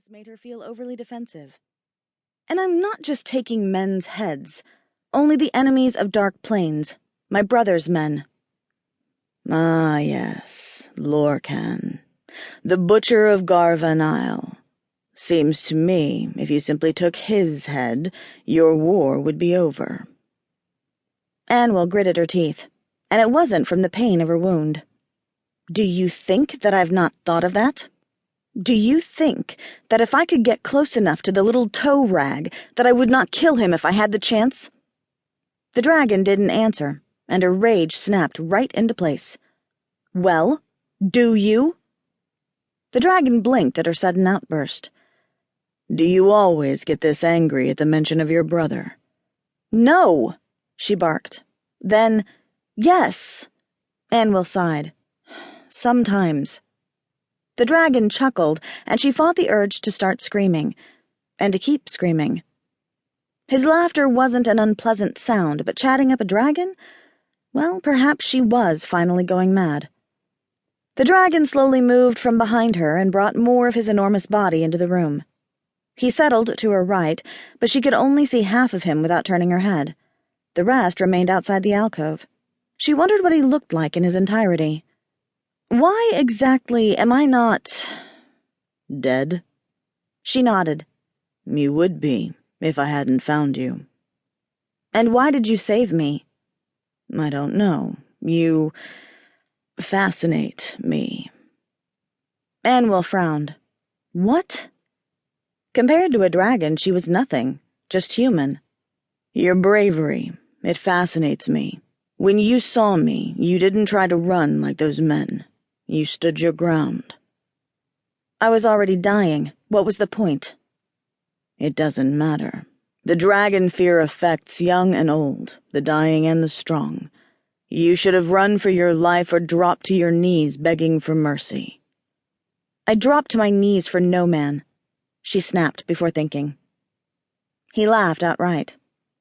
process made her feel overly defensive. And I'm not just taking men's heads, only the enemies of Dark Plains, my brother's men. Ah, yes, Lorcan, the butcher of Garvanile. Seems to me, if you simply took his head, your war would be over. Annwyl gritted her teeth, and it wasn't from the pain of her wound. Do you think that I've not thought of that? Do you think that if I could get close enough to the little tow rag that I would not kill him if I had the chance? The dragon didn't answer, and her rage snapped right into place. Well, do you? The dragon blinked at her sudden outburst. Do you always get this angry at the mention of your brother? No, she barked. Then, yes, Annwyl sighed. Sometimes. The dragon chuckled, and she fought the urge to start screaming, and to keep screaming. His laughter wasn't an unpleasant sound, but chatting up a dragon? Well, perhaps she was finally going mad. The dragon slowly moved from behind her and brought more of his enormous body into the room. He settled to her right, but she could only see half of him without turning her head. The rest remained outside the alcove. She wondered what he looked like in his entirety. Why exactly am I not dead? She nodded. You would be, if I hadn't found you. And why did you save me? I don't know. You fascinate me. Annwyl frowned. What? Compared to a dragon, she was nothing, just human. Your bravery, it fascinates me. When you saw me, you didn't try to run like those men. You stood your ground. I was already dying. What was the point? It doesn't matter. The dragon fear affects young and old, the dying and the strong. You should have run for your life or dropped to your knees begging for mercy. I dropped to my knees for no man, she snapped before thinking. He laughed outright,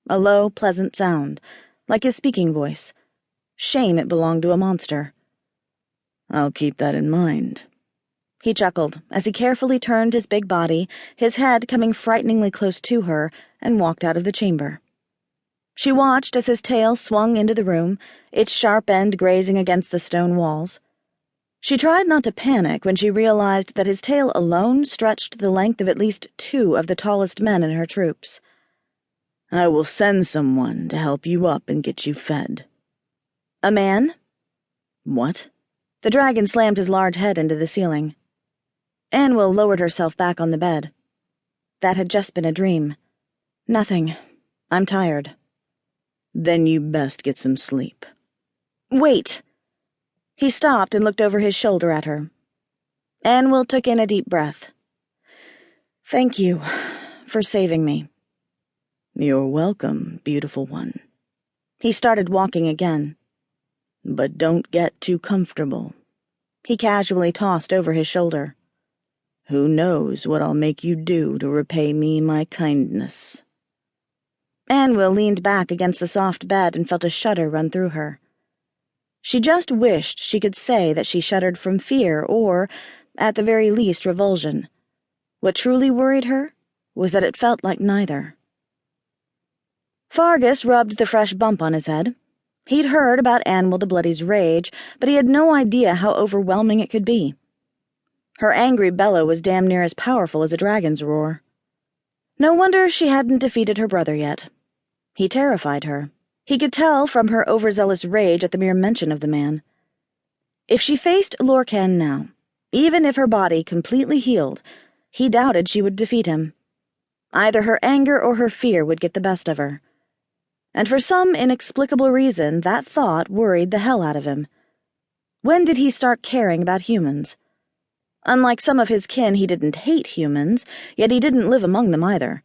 a low, pleasant sound, like his speaking voice. Shame it belonged to a monster. I'll keep that in mind. He chuckled as he carefully turned his big body, his head coming frighteningly close to her, and walked out of the chamber. She watched as his tail swung into the room, its sharp end grazing against the stone walls. She tried not to panic when she realized that his tail alone stretched the length of at least 2 of the tallest men in her troops. I will send someone to help you up and get you fed. A man? What? The dragon slammed his large head into the ceiling. Annwyl lowered herself back on the bed. That had just been a dream. Nothing. I'm tired. Then you best get some sleep. Wait! He stopped and looked over his shoulder at her. Annwyl took in a deep breath. Thank you for saving me. You're welcome, beautiful one. He started walking again. But don't get too comfortable. He casually tossed over his shoulder. Who knows what I'll make you do to repay me my kindness? Annwyl leaned back against the soft bed and felt a shudder run through her. She just wished she could say that she shuddered from fear or, at the very least, revulsion. What truly worried her was that it felt like neither. Fearghus rubbed the fresh bump on his head. He'd heard about Annwyl the Bloody's rage, but he had no idea how overwhelming it could be. Her angry bellow was damn near as powerful as a dragon's roar. No wonder she hadn't defeated her brother yet. He terrified her. He could tell from her overzealous rage at the mere mention of the man. If she faced Lorcan now, even if her body completely healed, he doubted she would defeat him. Either her anger or her fear would get the best of her. And for some inexplicable reason, that thought worried the hell out of him. When did he start caring about humans? Unlike some of his kin, he didn't hate humans, yet he didn't live among them either.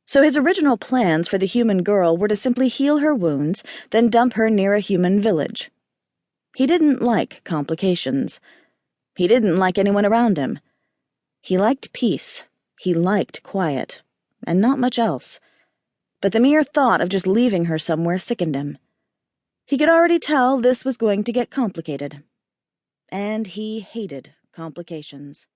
So his original plans for the human girl were to simply heal her wounds, then dump her near a human village. He didn't like complications. He didn't like anyone around him. He liked peace. He liked quiet. And not much else. But the mere thought of just leaving her somewhere sickened him. He could already tell this was going to get complicated. And he hated complications.